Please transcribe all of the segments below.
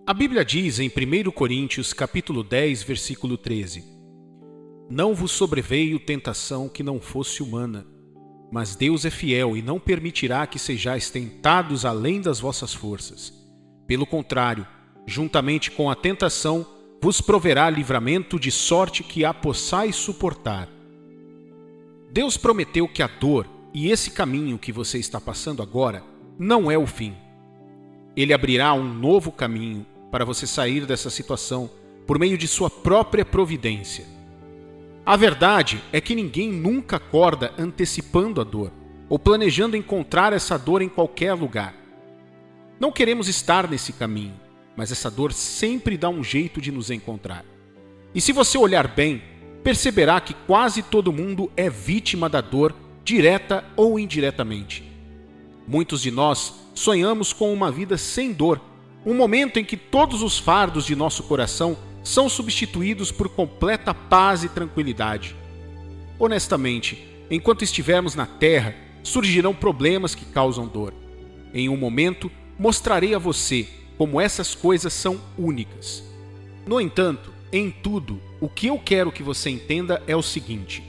A Bíblia diz em 1 Coríntios capítulo 10, versículo 13: Não vos sobreveio tentação que não fosse humana, mas Deus é fiel e não permitirá que sejais tentados além das vossas forças. Pelo contrário, juntamente com a tentação, vos proverá livramento de sorte que a possais suportar. Deus prometeu que a dor e esse caminho que você está passando agora não é o fim. Ele abrirá um novo caminho para você sair dessa situação por meio de sua própria providência. A verdade é que ninguém nunca acorda antecipando a dor ou planejando encontrar essa dor em qualquer lugar. Não queremos estar nesse caminho, mas essa dor sempre dá um jeito de nos encontrar. E se você olhar bem, perceberá que quase todo mundo é vítima da dor, direta ou indiretamente. Muitos de nós sonhamos com uma vida sem dor, um momento em que todos os fardos de nosso coração são substituídos por completa paz e tranquilidade. Honestamente, enquanto estivermos na terra, surgirão problemas que causam dor. Em um momento, mostrarei a você como essas coisas são únicas. No entanto, em tudo, o que eu quero que você entenda é o seguinte: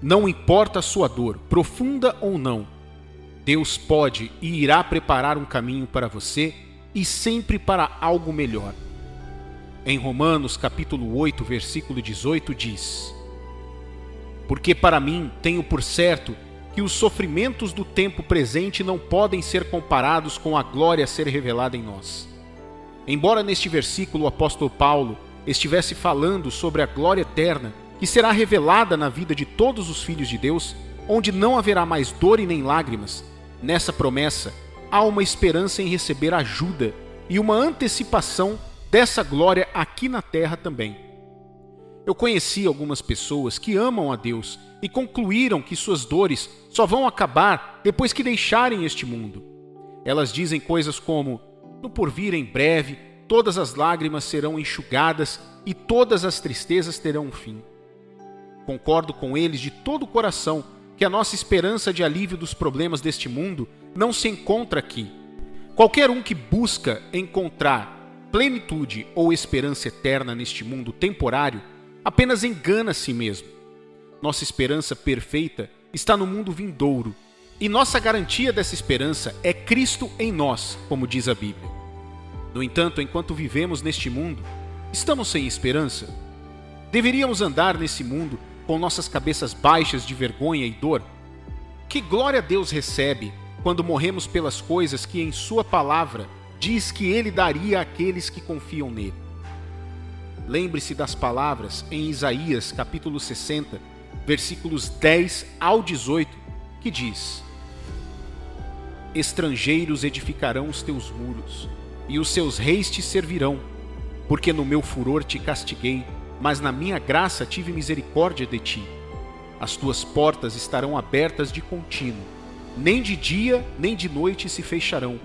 não importa a sua dor, profunda ou não, Deus pode e irá preparar um caminho para você e sempre para algo melhor. Em Romanos capítulo 8, versículo 18 diz: Porque para mim tenho por certo que os sofrimentos do tempo presente não podem ser comparados com a glória a ser revelada em nós. Embora neste versículo o apóstolo Paulo estivesse falando sobre a glória eterna que será revelada na vida de todos os filhos de Deus, onde não haverá mais dor e nem lágrimas, nessa promessa há uma esperança em receber ajuda e uma antecipação dessa glória aqui na terra também. Eu conheci algumas pessoas que amam a Deus e concluíram que suas dores só vão acabar depois que deixarem este mundo. Elas dizem coisas como: no porvir em breve, todas as lágrimas serão enxugadas e todas as tristezas terão um fim. Concordo com eles de todo o coração que a nossa esperança de alívio dos problemas deste mundo não se encontra aqui. Qualquer um que busca encontrar plenitude ou esperança eterna neste mundo temporário apenas engana a si mesmo. Nossa esperança perfeita está no mundo vindouro, e nossa garantia dessa esperança é Cristo em nós, como diz a Bíblia. No entanto, enquanto vivemos neste mundo, estamos sem esperança? Deveríamos andar nesse mundo com nossas cabeças baixas de vergonha e dor? Que glória Deus recebe quando morremos pelas coisas que em sua palavra diz que Ele daria àqueles que confiam nele. Lembre-se das palavras em Isaías capítulo 60, versículos 10 ao 18, que diz: Estrangeiros edificarão os teus muros, e os seus reis te servirão, porque no meu furor te castiguei, mas na minha graça tive misericórdia de ti. As tuas portas estarão abertas de contínuo, nem de dia nem de noite se fecharão,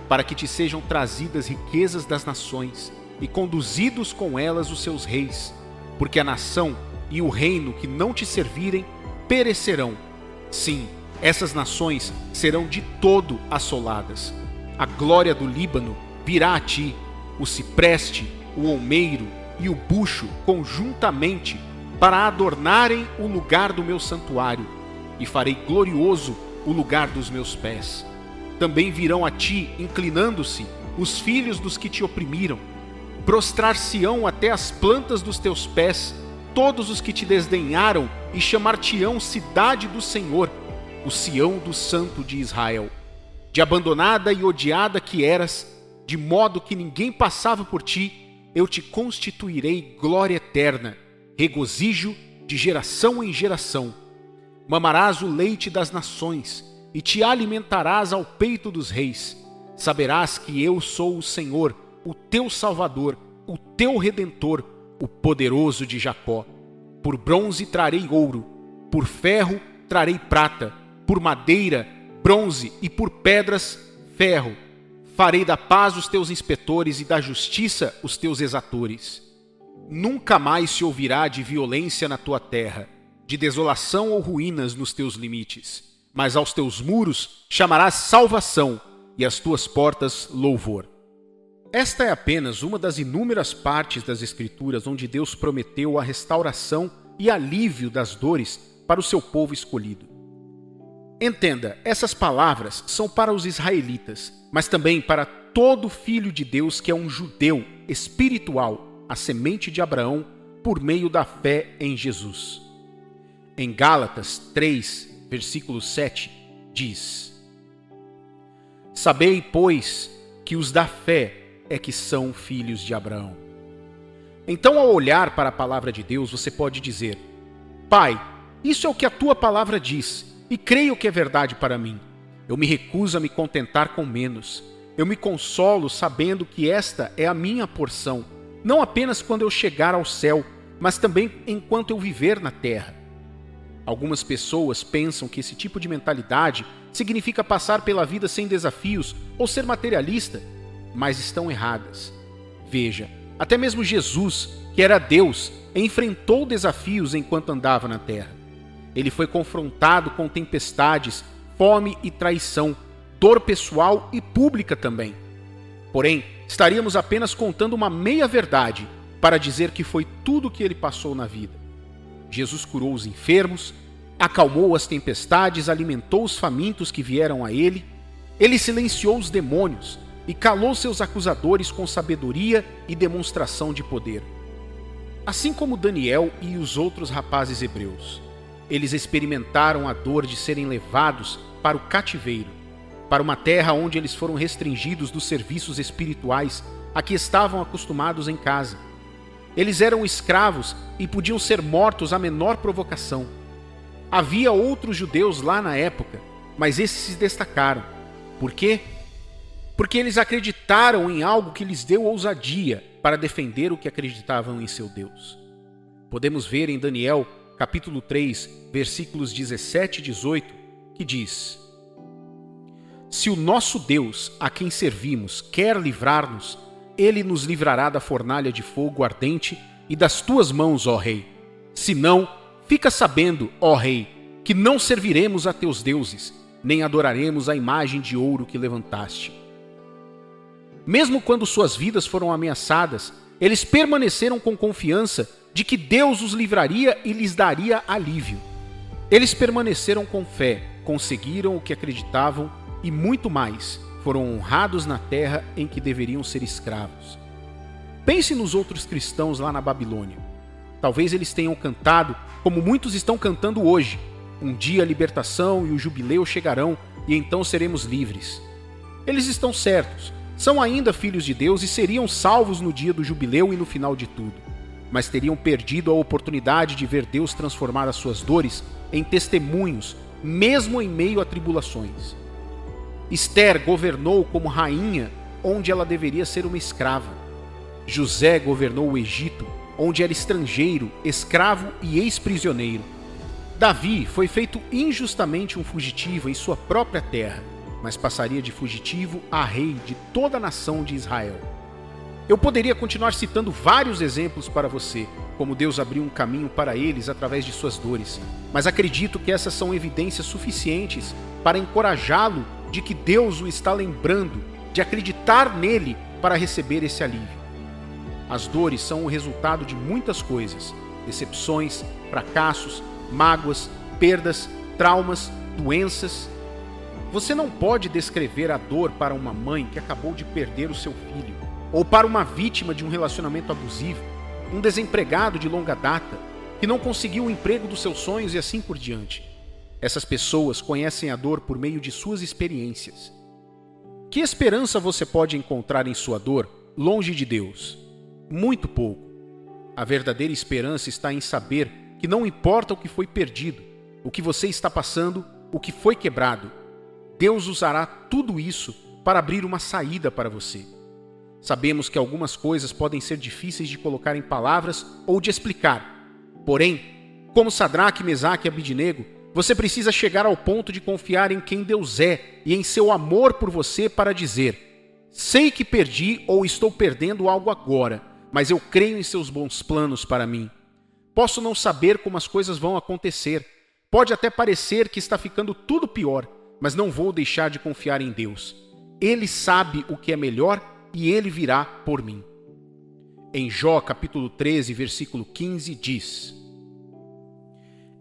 para que te sejam trazidas riquezas das nações, e conduzidos com elas os seus reis, porque a nação e o reino que não te servirem perecerão. Sim, essas nações serão de todo assoladas. A glória do Líbano virá a ti, o cipreste, o olmeiro e o bucho conjuntamente, para adornarem o lugar do meu santuário, e farei glorioso o lugar dos meus pés. Também virão a ti, inclinando-se, os filhos dos que te oprimiram. Prostrar-se-ão até as plantas dos teus pés todos os que te desdenharam, e chamar-te-ão cidade do Senhor, o Sião do Santo de Israel. De abandonada e odiada que eras, de modo que ninguém passava por ti, eu te constituirei glória eterna, regozijo de geração em geração. Mamarás o leite das nações, e te alimentarás ao peito dos reis. Saberás que eu sou o Senhor, o teu Salvador, o teu Redentor, o poderoso de Jacó. Por bronze trarei ouro, por ferro trarei prata, por madeira, bronze e por pedras, ferro. Farei da paz os teus inspetores e da justiça os teus exatores. Nunca mais se ouvirá de violência na tua terra, de desolação ou ruínas nos teus limites, mas aos teus muros chamarás salvação e às tuas portas louvor. Esta é apenas uma das inúmeras partes das Escrituras onde Deus prometeu a restauração e alívio das dores para o seu povo escolhido. Entenda, essas palavras são para os israelitas, mas também para todo filho de Deus que é um judeu espiritual, a semente de Abraão, por meio da fé em Jesus. Em Gálatas 3, versículo 7, diz: Sabei, pois, que os da fé é que são filhos de Abraão. Então, ao olhar para a palavra de Deus, você pode dizer: Pai, isso é o que a tua palavra diz, e creio que é verdade para mim. Eu me recuso a me contentar com menos. Eu me consolo sabendo que esta é a minha porção, não apenas quando eu chegar ao céu, mas também enquanto eu viver na terra. Algumas pessoas pensam que esse tipo de mentalidade significa passar pela vida sem desafios ou ser materialista, mas estão erradas. Veja, até mesmo Jesus, que era Deus, enfrentou desafios enquanto andava na terra. Ele foi confrontado com tempestades, fome e traição, dor pessoal e pública também. Porém, estaríamos apenas contando uma meia-verdade para dizer que foi tudo o que ele passou na vida. Jesus curou os enfermos, acalmou as tempestades, alimentou os famintos que vieram a ele, ele silenciou os demônios e calou seus acusadores com sabedoria e demonstração de poder. Assim como Daniel e os outros rapazes hebreus, eles experimentaram a dor de serem levados para o cativeiro, para uma terra onde eles foram restringidos dos serviços espirituais a que estavam acostumados em casa. Eles eram escravos e podiam ser mortos à menor provocação. Havia outros judeus lá na época, mas esses se destacaram. Por quê? Porque eles acreditaram em algo que lhes deu ousadia para defender o que acreditavam em seu Deus. Podemos ver em Daniel, capítulo 3, versículos 17 e 18, que diz: Se o nosso Deus, a quem servimos, quer livrar-nos, ele nos livrará da fornalha de fogo ardente e das tuas mãos, ó rei. Se não, fica sabendo, ó rei, que não serviremos a teus deuses, nem adoraremos a imagem de ouro que levantaste. Mesmo quando suas vidas foram ameaçadas, eles permaneceram com confiança de que Deus os livraria e lhes daria alívio. Eles permaneceram com fé, conseguiram o que acreditavam e muito mais, foram honrados na terra em que deveriam ser escravos. Pense nos outros cristãos lá na Babilônia. Talvez eles tenham cantado como muitos estão cantando hoje: um dia a libertação e o jubileu chegarão e então seremos livres. Eles estão certos, são ainda filhos de Deus e seriam salvos no dia do jubileu e no final de tudo, mas teriam perdido a oportunidade de ver Deus transformar as suas dores em testemunhos, mesmo em meio a tribulações. Esther governou como rainha onde ela deveria ser uma escrava. José governou o Egito, onde era estrangeiro, escravo e ex-prisioneiro. Davi foi feito injustamente um fugitivo em sua própria terra, mas passaria de fugitivo a rei de toda a nação de Israel. Eu poderia continuar citando vários exemplos para você, como Deus abriu um caminho para eles através de suas dores, mas acredito que essas são evidências suficientes para encorajá-lo de que Deus o está lembrando de acreditar nele para receber esse alívio. As dores são o resultado de muitas coisas: decepções, fracassos, mágoas, perdas, traumas, doenças. Você não pode descrever a dor para uma mãe que acabou de perder o seu filho, ou para uma vítima de um relacionamento abusivo, um desempregado de longa data, que não conseguiu o emprego dos seus sonhos e assim por diante. Essas pessoas conhecem a dor por meio de suas experiências. Que esperança você pode encontrar em sua dor, longe de Deus? Muito pouco. A verdadeira esperança está em saber que não importa o que foi perdido, o que você está passando, o que foi quebrado, Deus usará tudo isso para abrir uma saída para você. Sabemos que algumas coisas podem ser difíceis de colocar em palavras ou de explicar. Porém, como Sadraque, Mesaque e Abidnego, você precisa chegar ao ponto de confiar em quem Deus é e em seu amor por você para dizer: sei que perdi ou estou perdendo algo agora, mas eu creio em seus bons planos para mim. Posso não saber como as coisas vão acontecer. Pode até parecer que está ficando tudo pior, mas não vou deixar de confiar em Deus. Ele sabe o que é melhor e ele virá por mim. Em Jó capítulo 13, versículo 15 diz: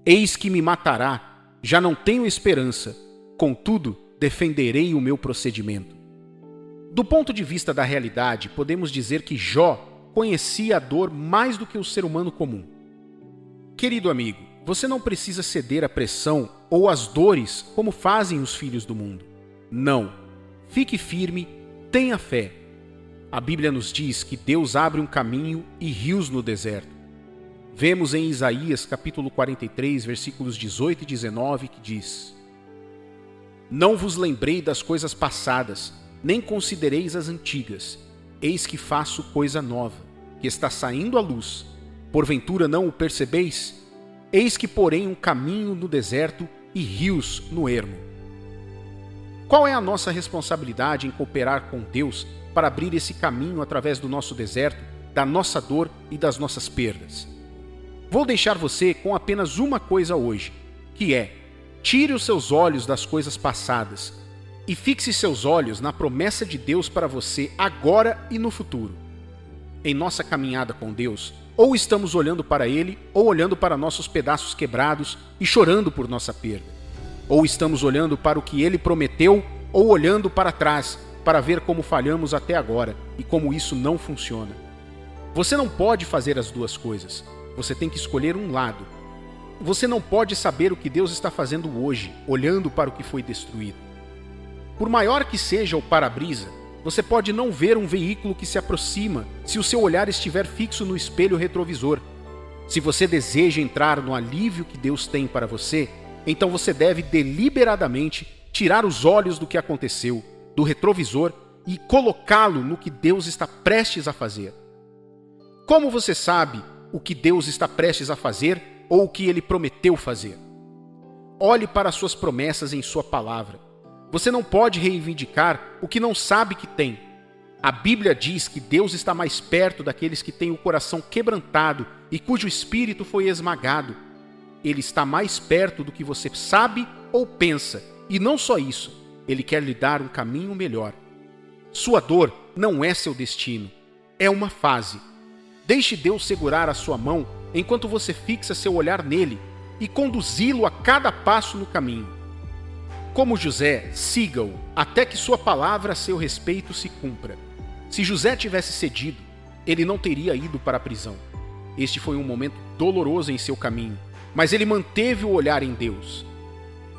Eis que me matará, já não tenho esperança, contudo defenderei o meu procedimento. Do ponto de vista da realidade, podemos dizer que Jó conhecia a dor mais do que o ser humano comum. Querido amigo, você não precisa ceder à pressão ou às dores como fazem os filhos do mundo. Não. Fique firme, tenha fé. A Bíblia nos diz que Deus abre um caminho e rios no deserto. Vemos em Isaías capítulo 43, versículos 18 e 19, que diz: Não vos lembrei das coisas passadas, nem considereis as antigas. Eis que faço coisa nova, que está saindo à luz. Porventura não o percebeis? Eis que porém um caminho no deserto e rios no ermo. Qual é a nossa responsabilidade em cooperar com Deus para abrir esse caminho através do nosso deserto, da nossa dor e das nossas perdas? Vou deixar você com apenas uma coisa hoje, que é: tire os seus olhos das coisas passadas e fixe seus olhos na promessa de Deus para você agora e no futuro. Em nossa caminhada com Deus, ou estamos olhando para Ele, ou olhando para nossos pedaços quebrados e chorando por nossa perda. Ou estamos olhando para o que Ele prometeu, ou olhando para trás, para ver como falhamos até agora e como isso não funciona. Você não pode fazer as duas coisas. Você tem que escolher um lado. Você não pode saber o que Deus está fazendo hoje, olhando para o que foi destruído. Por maior que seja o para-brisa, você pode não ver um veículo que se aproxima se o seu olhar estiver fixo no espelho retrovisor. Se você deseja entrar no alívio que Deus tem para você, então você deve deliberadamente tirar os olhos do que aconteceu, do retrovisor, e colocá-lo no que Deus está prestes a fazer. Como você sabe o que Deus está prestes a fazer ou o que Ele prometeu fazer? Olhe para as suas promessas em sua palavra. Você não pode reivindicar o que não sabe que tem. A Bíblia diz que Deus está mais perto daqueles que têm o coração quebrantado e cujo espírito foi esmagado. Ele está mais perto do que você sabe ou pensa. E não só isso, Ele quer lhe dar um caminho melhor. Sua dor não é seu destino, é uma fase. Deixe Deus segurar a sua mão enquanto você fixa seu olhar nele e conduzi-lo a cada passo no caminho. Como José, siga-o até que sua palavra a seu respeito se cumpra. Se José tivesse cedido, ele não teria ido para a prisão. Este foi um momento doloroso em seu caminho, mas ele manteve o olhar em Deus.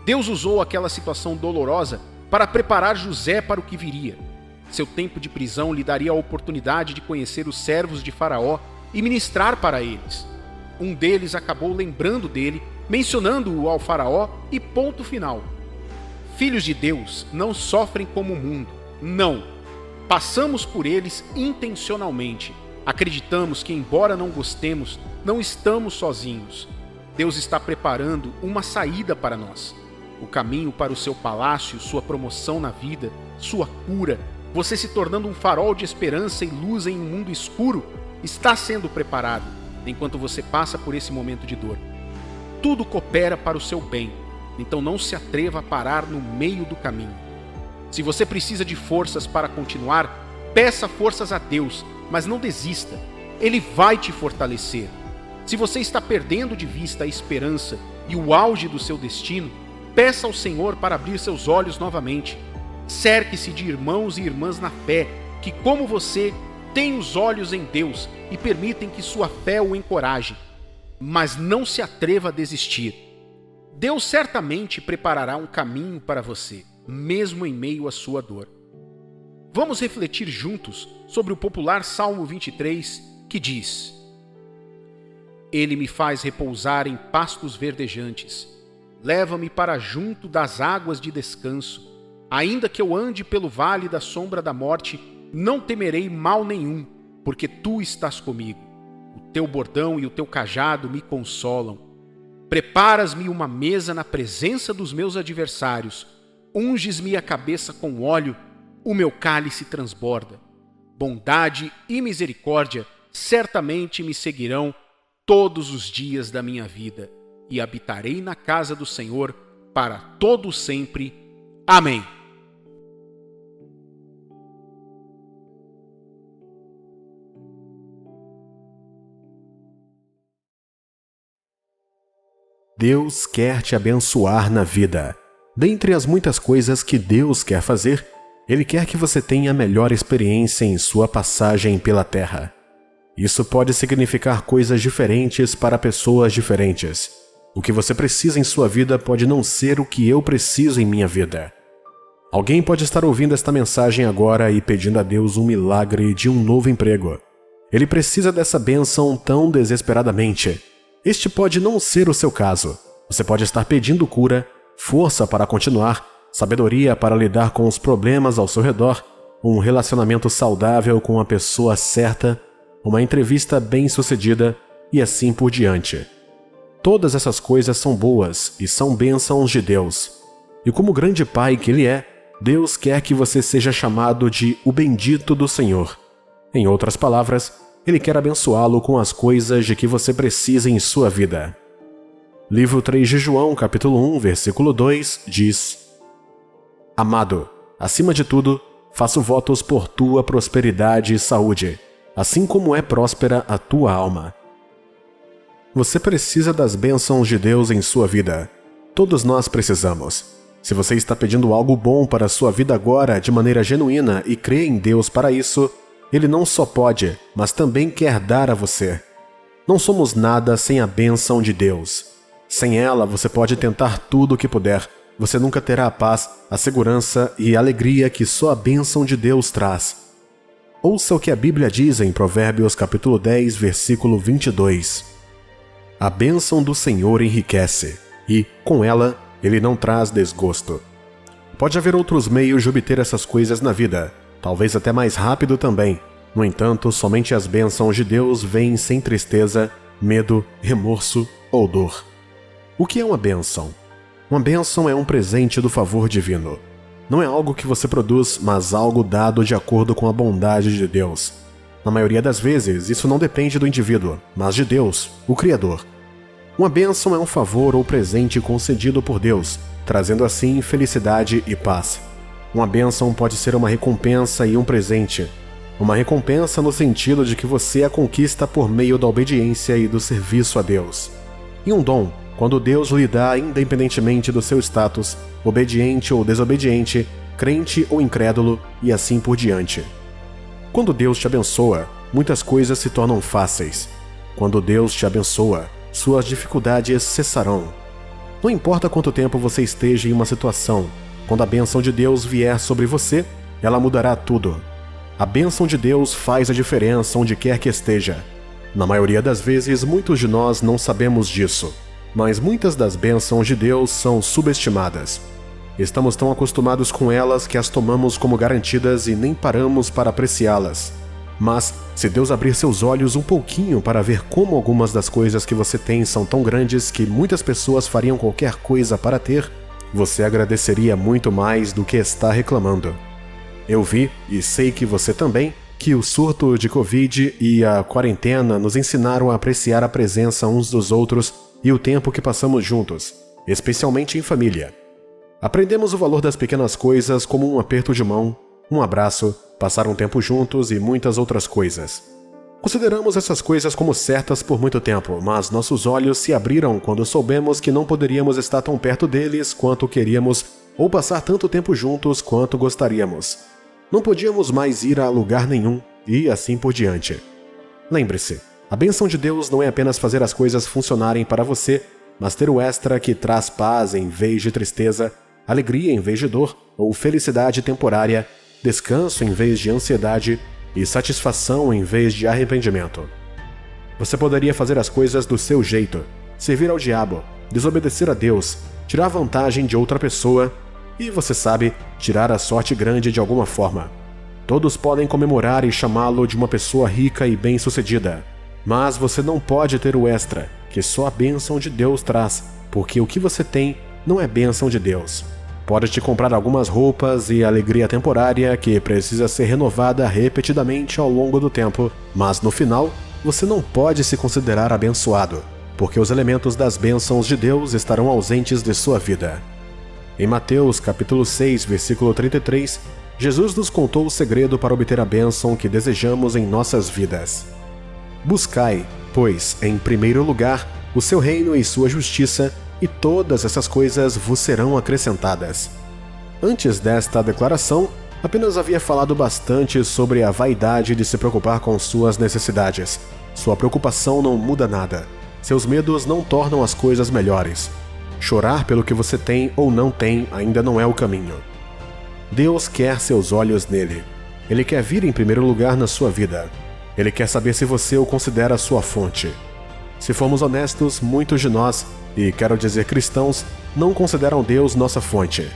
Deus usou aquela situação dolorosa para preparar José para o que viria. Seu tempo de prisão lhe daria a oportunidade de conhecer os servos de Faraó e ministrar para eles. Um deles acabou lembrando dele, mencionando-o ao Faraó e ponto final. Filhos de Deus não sofrem como o mundo. Não. Passamos por eles intencionalmente. Acreditamos que, embora não gostemos, não estamos sozinhos. Deus está preparando uma saída para nós. O caminho para o seu palácio, sua promoção na vida, sua cura, você se tornando um farol de esperança e luz em um mundo escuro, está sendo preparado enquanto você passa por esse momento de dor. Tudo coopera para o seu bem. Então não se atreva a parar no meio do caminho. Se você precisa de forças para continuar, peça forças a Deus, mas não desista. Ele vai te fortalecer. Se você está perdendo de vista a esperança e o auge do seu destino, peça ao Senhor para abrir seus olhos novamente. Cerque-se de irmãos e irmãs na fé, que como você, têm os olhos em Deus e permitem que sua fé o encoraje. Mas não se atreva a desistir. Deus certamente preparará um caminho para você, mesmo em meio à sua dor. Vamos refletir juntos sobre o popular Salmo 23, que diz: Ele me faz repousar em pastos verdejantes, leva-me para junto das águas de descanso. Ainda que eu ande pelo vale da sombra da morte, não temerei mal nenhum, porque tu estás comigo. O teu bordão e o teu cajado me consolam. Preparas-me uma mesa na presença dos meus adversários, unges-me a cabeça com óleo, o meu cálice transborda. Bondade e misericórdia certamente me seguirão todos os dias da minha vida, e habitarei na casa do Senhor para todo sempre. Amém. Deus quer te abençoar na vida. Dentre as muitas coisas que Deus quer fazer, Ele quer que você tenha a melhor experiência em sua passagem pela terra. Isso pode significar coisas diferentes para pessoas diferentes. O que você precisa em sua vida pode não ser o que eu preciso em minha vida. Alguém pode estar ouvindo esta mensagem agora e pedindo a Deus um milagre de um novo emprego. Ele precisa dessa bênção tão desesperadamente. Este pode não ser o seu caso. Você pode estar pedindo cura, força para continuar, sabedoria para lidar com os problemas ao seu redor, um relacionamento saudável com a pessoa certa, uma entrevista bem-sucedida e assim por diante. Todas essas coisas são boas e são bênçãos de Deus. E como grande Pai que Ele é, Deus quer que você seja chamado de o bendito do Senhor. Em outras palavras, Ele quer abençoá-lo com as coisas de que você precisa em sua vida. Livro 3 de João, capítulo 1, versículo 2, diz: Amado, acima de tudo, faço votos por tua prosperidade e saúde, assim como é próspera a tua alma. Você precisa das bênçãos de Deus em sua vida. Todos nós precisamos. Se você está pedindo algo bom para a sua vida agora de maneira genuína e crê em Deus para isso, Ele não só pode, mas também quer dar a você. Não somos nada sem a bênção de Deus. Sem ela, você pode tentar tudo o que puder. Você nunca terá a paz, a segurança e a alegria que só a bênção de Deus traz. Ouça o que a Bíblia diz em Provérbios capítulo 10, versículo 22. A bênção do Senhor enriquece, e, com ela, Ele não traz desgosto. Pode haver outros meios de obter essas coisas na vida, talvez até mais rápido também. No entanto, somente as bênçãos de Deus vêm sem tristeza, medo, remorso ou dor. O que é uma bênção? Uma bênção é um presente do favor divino. Não é algo que você produz, mas algo dado de acordo com a bondade de Deus. Na maioria das vezes, isso não depende do indivíduo, mas de Deus, o Criador. Uma bênção é um favor ou presente concedido por Deus, trazendo assim felicidade e paz. Uma bênção pode ser uma recompensa e um presente. Uma recompensa no sentido de que você a conquista por meio da obediência e do serviço a Deus. E um dom, quando Deus lhe dá independentemente do seu status, obediente ou desobediente, crente ou incrédulo e assim por diante. Quando Deus te abençoa, muitas coisas se tornam fáceis. Quando Deus te abençoa, suas dificuldades cessarão. Não importa quanto tempo você esteja em uma situação, quando a bênção de Deus vier sobre você, ela mudará tudo. A bênção de Deus faz a diferença onde quer que esteja. Na maioria das vezes, muitos de nós não sabemos disso, mas muitas das bênçãos de Deus são subestimadas. Estamos tão acostumados com elas que as tomamos como garantidas e nem paramos para apreciá-las. Mas, se Deus abrir seus olhos um pouquinho para ver como algumas das coisas que você tem são tão grandes que muitas pessoas fariam qualquer coisa para ter, você agradeceria muito mais do que está reclamando. Eu vi, e sei que você também, que o surto de Covid e a quarentena nos ensinaram a apreciar a presença uns dos outros e o tempo que passamos juntos, especialmente em família. Aprendemos o valor das pequenas coisas como um aperto de mão, um abraço, passar um tempo juntos e muitas outras coisas. Consideramos essas coisas como certas por muito tempo, mas nossos olhos se abriram quando soubemos que não poderíamos estar tão perto deles quanto queríamos ou passar tanto tempo juntos quanto gostaríamos. Não podíamos mais ir a lugar nenhum e assim por diante. Lembre-se, a bênção de Deus não é apenas fazer as coisas funcionarem para você, mas ter o extra que traz paz em vez de tristeza, alegria em vez de dor, ou felicidade temporária, descanso em vez de ansiedade e satisfação em vez de arrependimento. Você poderia fazer as coisas do seu jeito, servir ao diabo, desobedecer a Deus, tirar vantagem de outra pessoa e, você sabe, tirar a sorte grande de alguma forma. Todos podem comemorar e chamá-lo de uma pessoa rica e bem-sucedida, mas você não pode ter o extra, que só a bênção de Deus traz, porque o que você tem não é bênção de Deus. Pode te comprar algumas roupas e alegria temporária que precisa ser renovada repetidamente ao longo do tempo, mas no final, você não pode se considerar abençoado, porque os elementos das bênçãos de Deus estarão ausentes de sua vida. Em Mateus capítulo 6, versículo 33, Jesus nos contou o segredo para obter a bênção que desejamos em nossas vidas. Buscai, pois, em primeiro lugar, o seu reino e sua justiça, e todas essas coisas vos serão acrescentadas. Antes desta declaração, apenas havia falado bastante sobre a vaidade de se preocupar com suas necessidades. Sua preocupação não muda nada. Seus medos não tornam as coisas melhores. Chorar pelo que você tem ou não tem ainda não é o caminho. Deus quer seus olhos nele. Ele quer vir em primeiro lugar na sua vida. Ele quer saber se você o considera sua fonte. Se formos honestos, muitos de nós, e quero dizer cristãos, não consideram Deus nossa fonte.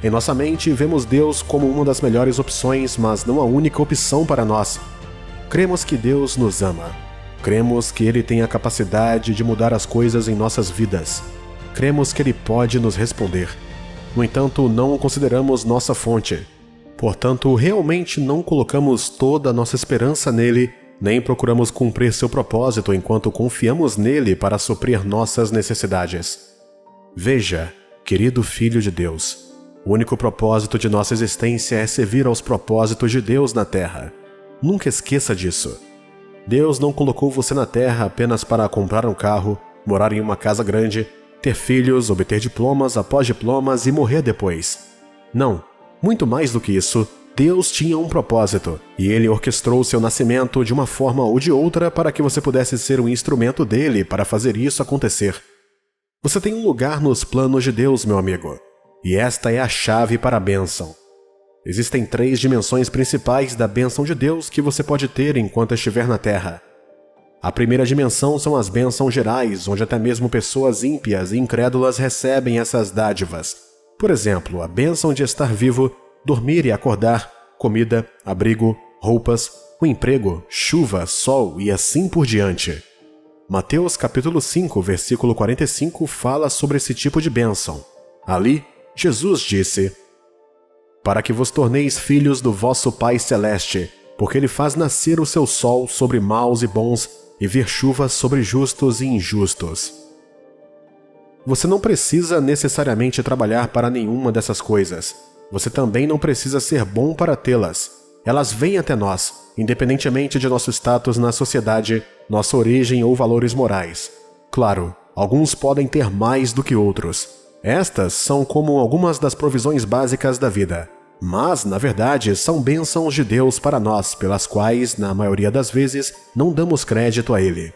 Em nossa mente, vemos Deus como uma das melhores opções, mas não a única opção para nós. Cremos que Deus nos ama. Cremos que Ele tem a capacidade de mudar as coisas em nossas vidas. Cremos que Ele pode nos responder. No entanto, não o consideramos nossa fonte. Portanto, realmente não colocamos toda a nossa esperança nele, nem procuramos cumprir seu propósito enquanto confiamos nele para suprir nossas necessidades. Veja, querido Filho de Deus, o único propósito de nossa existência é servir aos propósitos de Deus na Terra. Nunca esqueça disso. Deus não colocou você na Terra apenas para comprar um carro, morar em uma casa grande, ter filhos, obter diplomas após diplomas e morrer depois. Não, muito mais do que isso, Deus tinha um propósito, e Ele orquestrou seu nascimento de uma forma ou de outra para que você pudesse ser um instrumento dele para fazer isso acontecer. Você tem um lugar nos planos de Deus, meu amigo, e esta é a chave para a bênção. Existem 3 dimensões principais da bênção de Deus que você pode ter enquanto estiver na Terra. A primeira dimensão são as bênçãos gerais, onde até mesmo pessoas ímpias e incrédulas recebem essas dádivas. Por exemplo, a bênção de estar vivo, dormir e acordar, comida, abrigo, roupas, o emprego, chuva, sol e assim por diante. Mateus capítulo 5, versículo 45 fala sobre esse tipo de bênção. Ali, Jesus disse: para que vos torneis filhos do vosso Pai Celeste, porque Ele faz nascer o seu sol sobre maus e bons, e vir chuva sobre justos e injustos. Você não precisa necessariamente trabalhar para nenhuma dessas coisas. Você também não precisa ser bom para tê-las. Elas vêm até nós, independentemente de nosso status na sociedade, nossa origem ou valores morais. Claro, alguns podem ter mais do que outros. Estas são como algumas das provisões básicas da vida. Mas, na verdade, são bênçãos de Deus para nós, pelas quais, na maioria das vezes, não damos crédito a Ele.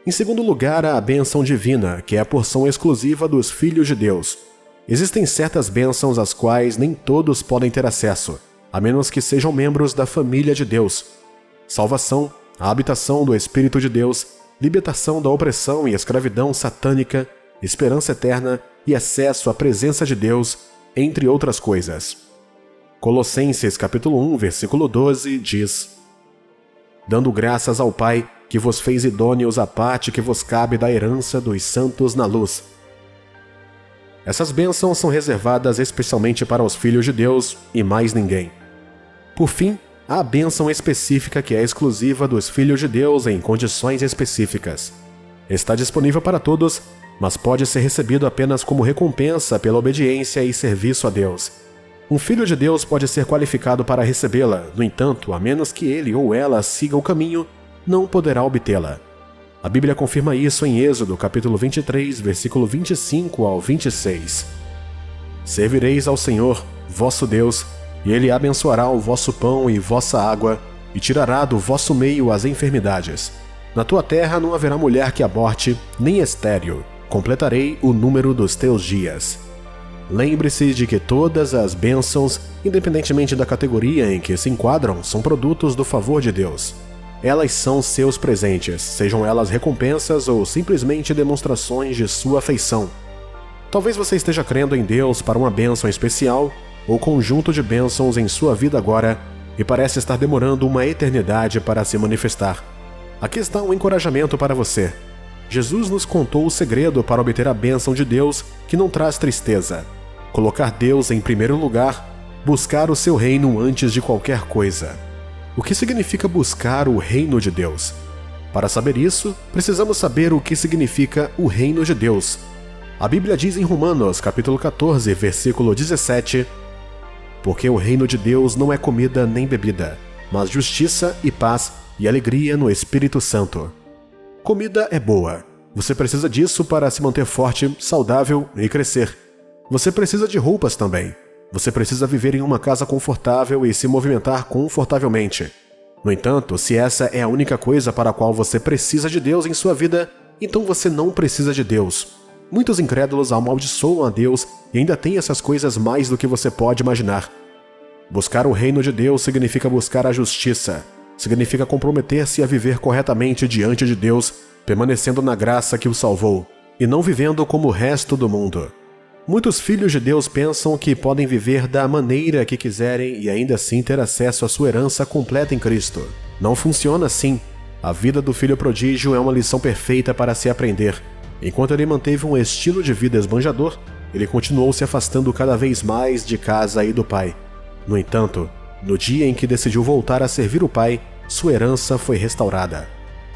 Em segundo lugar, há a bênção divina, que é a porção exclusiva dos filhos de Deus. Existem certas bênçãos às quais nem todos podem ter acesso, a menos que sejam membros da família de Deus. Salvação, a habitação do Espírito de Deus, libertação da opressão e escravidão satânica, esperança eterna e acesso à presença de Deus, entre outras coisas. Colossenses capítulo 1, versículo 12 diz: dando graças ao Pai, que vos fez idôneos à parte que vos cabe da herança dos santos na luz. Essas bênçãos são reservadas especialmente para os filhos de Deus e mais ninguém. Por fim, há a bênção específica que é exclusiva dos filhos de Deus em condições específicas. Está disponível para todos, mas pode ser recebido apenas como recompensa pela obediência e serviço a Deus. Um filho de Deus pode ser qualificado para recebê-la, no entanto, a menos que ele ou ela siga o caminho, não poderá obtê-la. A Bíblia confirma isso em Êxodo, capítulo 23, versículo 25 ao 26. Servireis ao Senhor, vosso Deus, e Ele abençoará o vosso pão e vossa água, e tirará do vosso meio as enfermidades. Na tua terra não haverá mulher que aborte, nem estéril. Completarei o número dos teus dias. Lembre-se de que todas as bênçãos, independentemente da categoria em que se enquadram, são produtos do favor de Deus. Elas são seus presentes, sejam elas recompensas ou simplesmente demonstrações de sua afeição. Talvez você esteja crendo em Deus para uma bênção especial ou conjunto de bênçãos em sua vida agora e parece estar demorando uma eternidade para se manifestar. Aqui está um encorajamento para você. Jesus nos contou o segredo para obter a bênção de Deus que não traz tristeza. Colocar Deus em primeiro lugar, buscar o seu reino antes de qualquer coisa. O que significa buscar o reino de Deus? Para saber isso, precisamos saber o que significa o reino de Deus. A Bíblia diz em Romanos, capítulo 14, versículo 17: porque o reino de Deus não é comida nem bebida, mas justiça e paz e alegria no Espírito Santo. Comida é boa, Você precisa disso para se manter forte, saudável e crescer. Você precisa de roupas também. Você precisa viver em uma casa confortável e se movimentar confortavelmente. No entanto, se essa é a única coisa para a qual você precisa de Deus em sua vida, então você não precisa de Deus. Muitos incrédulos amaldiçoam a Deus e ainda têm essas coisas mais do que você pode imaginar. Buscar o reino de Deus significa buscar a justiça. Significa comprometer-se a viver corretamente diante de Deus, permanecendo na graça que o salvou, e não vivendo como o resto do mundo. Muitos filhos de Deus pensam que podem viver da maneira que quiserem e ainda assim ter acesso à sua herança completa em Cristo. Não funciona assim. A vida do filho prodígio é uma lição perfeita para se aprender. Enquanto ele manteve um estilo de vida esbanjador, ele continuou se afastando cada vez mais de casa e do pai. No entanto, no dia em que decidiu voltar a servir o pai, sua herança foi restaurada.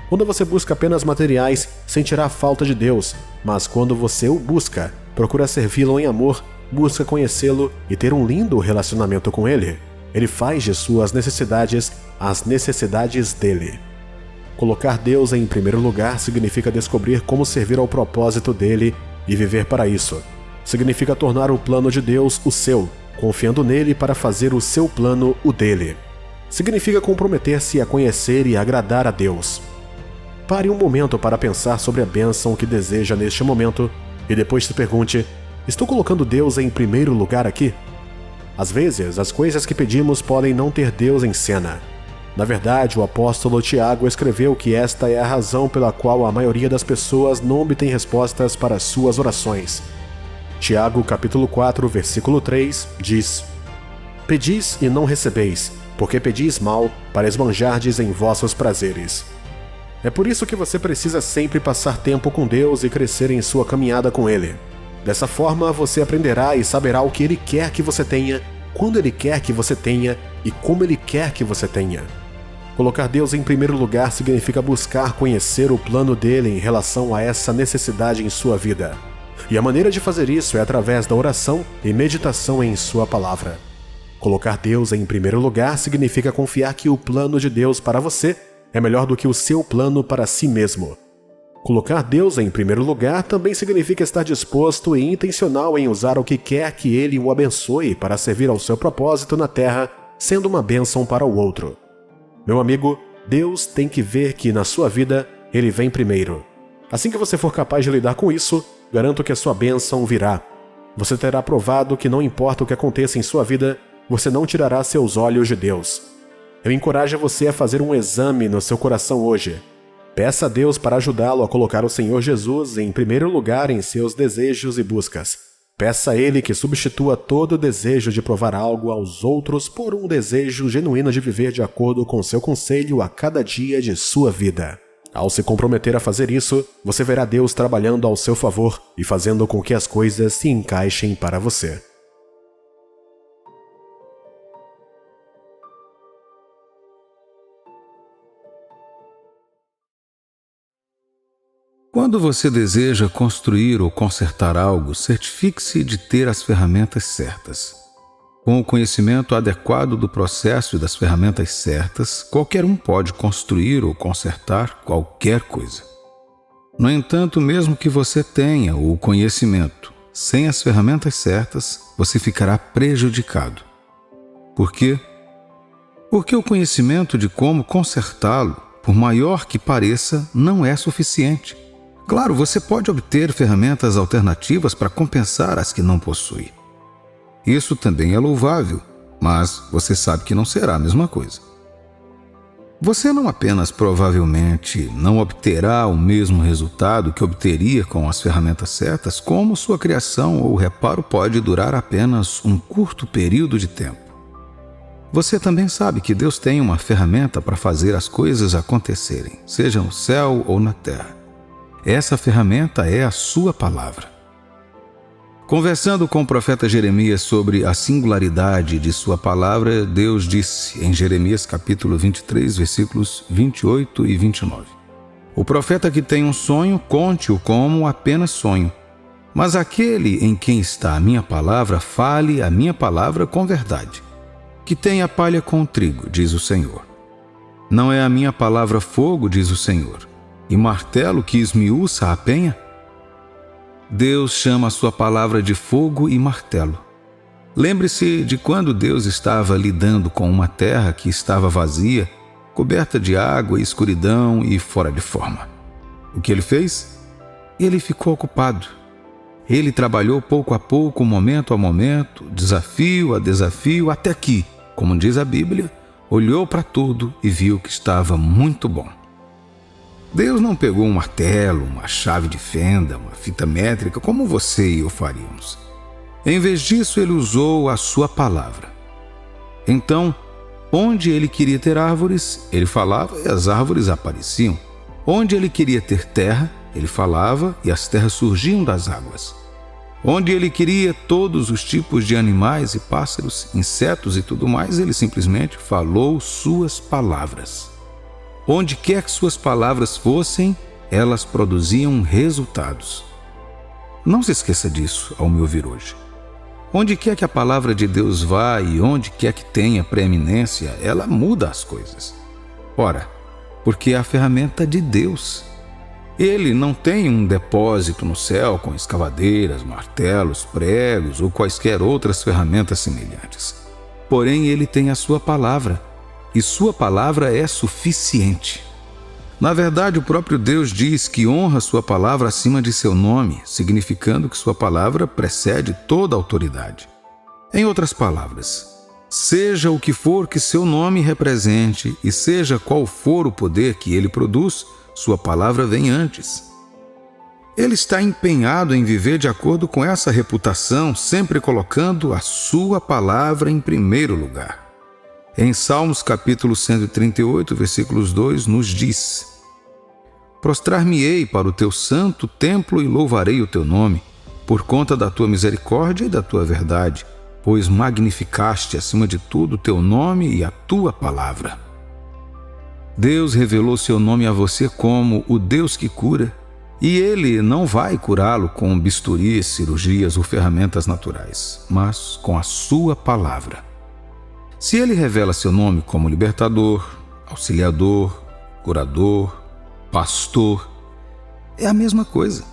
Quando você busca apenas materiais, sentirá a falta de Deus, mas quando você o busca, procura servi-lo em amor, busca conhecê-lo e ter um lindo relacionamento com ele, ele faz de suas necessidades as necessidades dele. Colocar Deus em primeiro lugar significa descobrir como servir ao propósito dele e viver para isso. Significa tornar o plano de Deus o seu, confiando nele para fazer o seu plano o dele. Significa comprometer-se a conhecer e agradar a Deus. Pare um momento para pensar sobre a bênção que deseja neste momento e depois se pergunte: estou colocando Deus em primeiro lugar aqui? Às vezes, as coisas que pedimos podem não ter Deus em cena. Na verdade, o apóstolo Tiago escreveu que esta é a razão pela qual a maioria das pessoas não obtém respostas para suas orações. Tiago, capítulo 4, versículo 3, diz: Pedis e não recebeis, porque pedis mal, para esbanjardes em vossos prazeres. É por isso que você precisa sempre passar tempo com Deus e crescer em sua caminhada com Ele. Dessa forma, você aprenderá e saberá o que Ele quer que você tenha, quando Ele quer que você tenha e como Ele quer que você tenha. Colocar Deus em primeiro lugar significa buscar conhecer o plano dele em relação a essa necessidade em sua vida. E a maneira de fazer isso é através da oração e meditação em sua palavra. Colocar Deus em primeiro lugar significa confiar que o plano de Deus para você é melhor do que o seu plano para si mesmo. Colocar Deus em primeiro lugar também significa estar disposto e intencional em usar o que quer que Ele o abençoe para servir ao seu propósito na terra, sendo uma bênção para o outro. Meu amigo, Deus tem que ver que na sua vida Ele vem primeiro. Assim que você for capaz de lidar com isso, garanto que a sua bênção virá. Você terá provado que não importa o que aconteça em sua vida, você não tirará seus olhos de Deus. Eu encorajo você a fazer um exame no seu coração hoje. Peça a Deus para ajudá-lo a colocar o Senhor Jesus em primeiro lugar em seus desejos e buscas. Peça a Ele que substitua todo desejo de provar algo aos outros por um desejo genuíno de viver de acordo com seu conselho a cada dia de sua vida. Ao se comprometer a fazer isso, você verá Deus trabalhando ao seu favor e fazendo com que as coisas se encaixem para você. Quando você deseja construir ou consertar algo, certifique-se de ter as ferramentas certas. Com o conhecimento adequado do processo e das ferramentas certas, qualquer um pode construir ou consertar qualquer coisa. No entanto, mesmo que você tenha o conhecimento, sem as ferramentas certas, você ficará prejudicado. Por quê? Porque o conhecimento de como consertá-lo, por maior que pareça, não é suficiente. Claro, você pode obter ferramentas alternativas para compensar as que não possui. Isso também é louvável, mas você sabe que não será a mesma coisa. Você não apenas provavelmente não obterá o mesmo resultado que obteria com as ferramentas certas, como sua criação ou reparo pode durar apenas um curto período de tempo. Você também sabe que Deus tem uma ferramenta para fazer as coisas acontecerem, seja no céu ou na terra. Essa ferramenta é a sua palavra. Conversando com o profeta Jeremias sobre a singularidade de sua palavra, Deus disse em Jeremias capítulo 23, versículos 28 e 29. O profeta que tem um sonho, conte-o como apenas sonho. Mas aquele em quem está a minha palavra, fale a minha palavra com verdade. Que tenha palha com o trigo, diz o Senhor. Não é a minha palavra fogo, diz o Senhor. e martelo que esmiuça a penha? Deus chama a sua palavra de fogo e martelo. Lembre-se de quando Deus estava lidando com uma terra que estava vazia, coberta de água, escuridão e fora de forma. O que ele fez? Ele ficou ocupado. Ele trabalhou pouco a pouco, momento a momento, desafio a desafio, até que, como diz a Bíblia, olhou para tudo e viu que estava muito bom. Deus não pegou um martelo, uma chave de fenda, uma fita métrica, como você e eu faríamos. Em vez disso, ele usou a sua palavra. Então, onde ele queria ter árvores, ele falava e as árvores apareciam. Onde ele queria ter terra, ele falava e as terras surgiam das águas. Onde ele queria todos os tipos de animais e pássaros, insetos e tudo mais, ele simplesmente falou suas palavras. Onde quer que suas palavras fossem, elas produziam resultados. Não se esqueça disso ao me ouvir hoje. Onde quer que a palavra de Deus vá e onde quer que tenha preeminência, ela muda as coisas. Ora, porque é a ferramenta de Deus. Ele não tem um depósito no céu com escavadeiras, martelos, pregos ou quaisquer outras ferramentas semelhantes. Porém, ele tem a sua palavra, e sua palavra é suficiente. Na verdade, o próprio Deus diz que honra sua palavra acima de seu nome, significando que sua palavra precede toda autoridade. Em outras palavras, seja o que for que seu nome represente e seja qual for o poder que ele produz, sua palavra vem antes. Ele está empenhado em viver de acordo com essa reputação, sempre colocando a sua palavra em primeiro lugar. Em Salmos capítulo 138, versículos 2, nos diz: Prostrar-me-ei para o teu santo templo e louvarei o teu nome, por conta da tua misericórdia e da tua verdade, pois magnificaste acima de tudo o teu nome e a tua palavra. Deus revelou seu nome a você como o Deus que cura, e Ele não vai curá-lo com bisturis, cirurgias ou ferramentas naturais, mas com a sua palavra. Se Ele revela seu nome como libertador, auxiliador, curador, pastor, é a mesma coisa.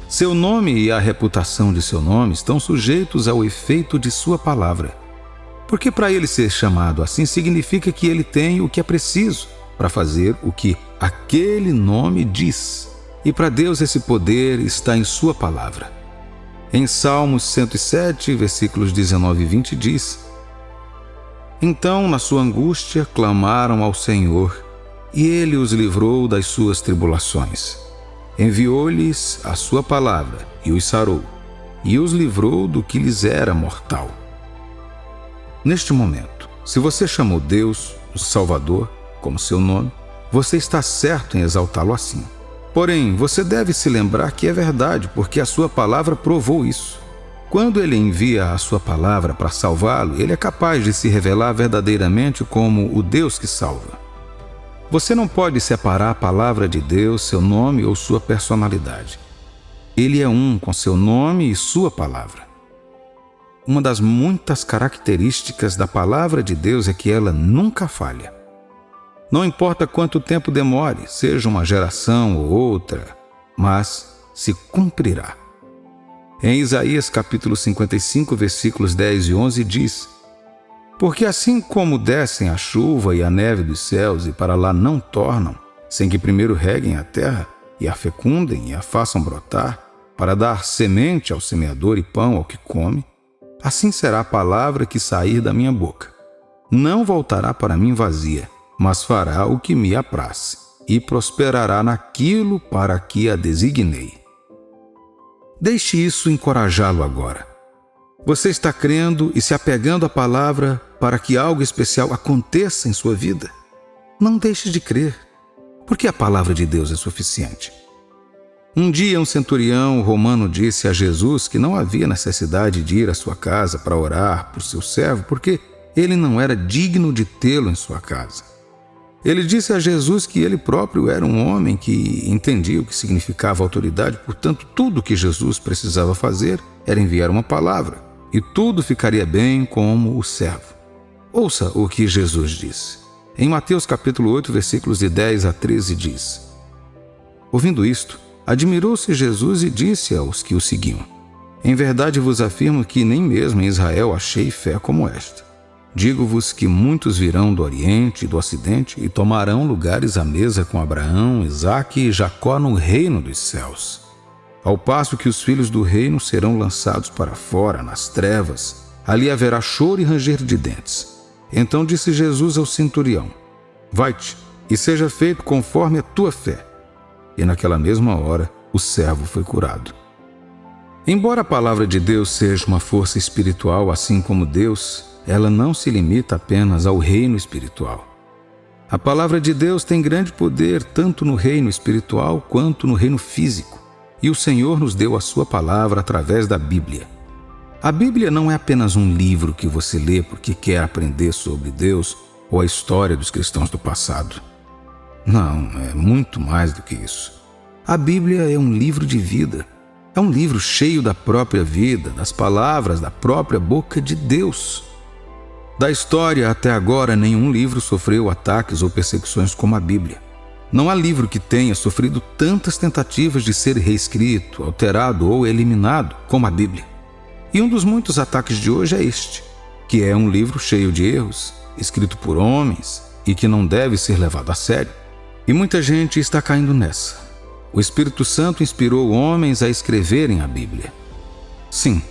Seu nome e a reputação de seu nome estão sujeitos ao efeito de sua palavra. Porque para ele ser chamado assim significa que ele tem o que é preciso para fazer o que aquele nome diz. E para Deus esse poder está em sua palavra. Em Salmos 107, versículos 19 e 20 diz: Então, na sua angústia, clamaram ao Senhor, e Ele os livrou das suas tribulações. Enviou-lhes a sua palavra e os sarou, e os livrou do que lhes era mortal. Neste momento, se você chamou Deus, o Salvador, como seu nome, você está certo em exaltá-lo assim. Porém, você deve se lembrar que é verdade, porque a sua palavra provou isso. Quando ele envia a sua palavra para salvá-lo, ele é capaz de se revelar verdadeiramente como o Deus que salva. Você não pode separar a palavra de Deus, seu nome ou sua personalidade. Ele é um com seu nome e sua palavra. Uma das muitas características da palavra de Deus é que ela nunca falha. Não importa quanto tempo demore, seja uma geração ou outra, mas se cumprirá. Em Isaías capítulo 55, versículos 10 e 11 diz: Porque assim como descem a chuva e a neve dos céus e para lá não tornam, sem que primeiro reguem a terra e a fecundem e a façam brotar, para dar semente ao semeador e pão ao que come, assim será a palavra que sair da minha boca. Não voltará para mim vazia, mas fará o que me apraz, e prosperará naquilo para que a designei. Deixe isso encorajá-lo agora. Você está crendo e se apegando à palavra para que algo especial aconteça em sua vida? Não deixe de crer, porque a palavra de Deus é suficiente. Um dia um centurião romano disse a Jesus que não havia necessidade de ir à sua casa para orar por seu servo, porque ele não era digno de tê-lo em sua casa. Ele disse a Jesus que ele próprio era um homem que entendia o que significava autoridade, portanto tudo o que Jesus precisava fazer era enviar uma palavra, e tudo ficaria bem como o servo. Ouça o que Jesus disse. Em Mateus capítulo 8, versículos de 10 a 13 diz: Ouvindo isto, admirou-se Jesus e disse aos que o seguiam: Em verdade vos afirmo que nem mesmo em Israel achei fé como esta. Digo-vos que muitos virão do Oriente e do Ocidente e tomarão lugares à mesa com Abraão, Isaque e Jacó no reino dos céus. Ao passo que os filhos do reino serão lançados para fora, nas trevas, ali haverá choro e ranger de dentes. Então disse Jesus ao centurião: Vai-te, e seja feito conforme a tua fé. E naquela mesma hora, o servo foi curado. Embora a palavra de Deus seja uma força espiritual, assim como Deus, ela não se limita apenas ao reino espiritual. A palavra de Deus tem grande poder tanto no reino espiritual quanto no reino físico. E o Senhor nos deu a sua palavra através da Bíblia. A Bíblia não é apenas um livro que você lê porque quer aprender sobre Deus ou a história dos cristãos do passado. Não, é muito mais do que isso. A Bíblia é um livro de vida. É um livro cheio da própria vida, das palavras da própria boca de Deus. Da história até agora, nenhum livro sofreu ataques ou perseguições como a Bíblia. Não há livro que tenha sofrido tantas tentativas de ser reescrito, alterado ou eliminado como a Bíblia. E um dos muitos ataques de hoje é este, que é um livro cheio de erros, escrito por homens e que não deve ser levado a sério. E muita gente está caindo nessa. O Espírito Santo inspirou homens a escreverem a Bíblia. Sim,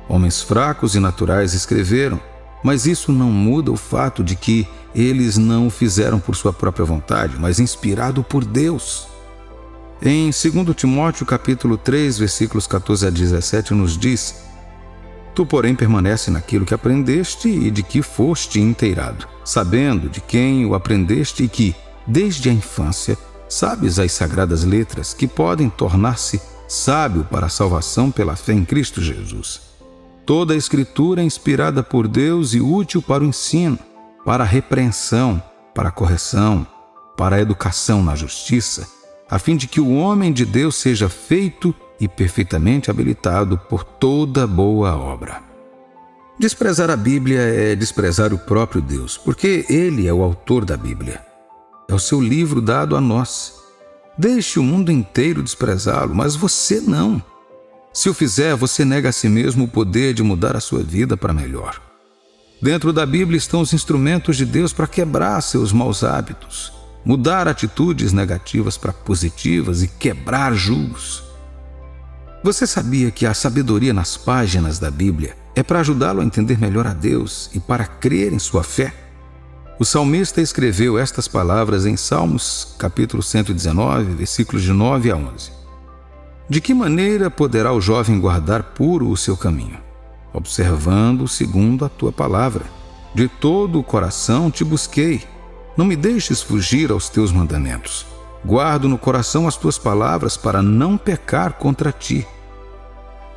homens fracos e naturais escreveram, mas isso não muda o fato de que eles não o fizeram por sua própria vontade, mas inspirado por Deus. Em 2 Timóteo capítulo 3, versículos 14 a 17, nos diz: Tu, porém, permanece naquilo que aprendeste e de que foste inteirado, sabendo de quem o aprendeste e que, desde a infância, sabes as sagradas letras que podem tornar-se sábio para a salvação pela fé em Cristo Jesus. Toda a Escritura é inspirada por Deus e útil para o ensino, para a repreensão, para a correção, para a educação na justiça, a fim de que o homem de Deus seja feito e perfeitamente habilitado por toda boa obra. Desprezar a Bíblia é desprezar o próprio Deus, porque Ele é o autor da Bíblia. É o seu livro dado a nós. Deixe o mundo inteiro desprezá-lo, mas você não. Se o fizer, você nega a si mesmo o poder de mudar a sua vida para melhor. Dentro da Bíblia estão os instrumentos de Deus para quebrar seus maus hábitos, mudar atitudes negativas para positivas e quebrar julgos. Você sabia que a sabedoria nas páginas da Bíblia é para ajudá-lo a entender melhor a Deus e para crer em sua fé? O salmista escreveu estas palavras em Salmos, capítulo 119, versículos de 9 a 11. De que maneira poderá o jovem guardar puro o seu caminho? Observando segundo a tua palavra. De todo o coração te busquei. Não me deixes fugir aos teus mandamentos. Guardo no coração as tuas palavras para não pecar contra ti.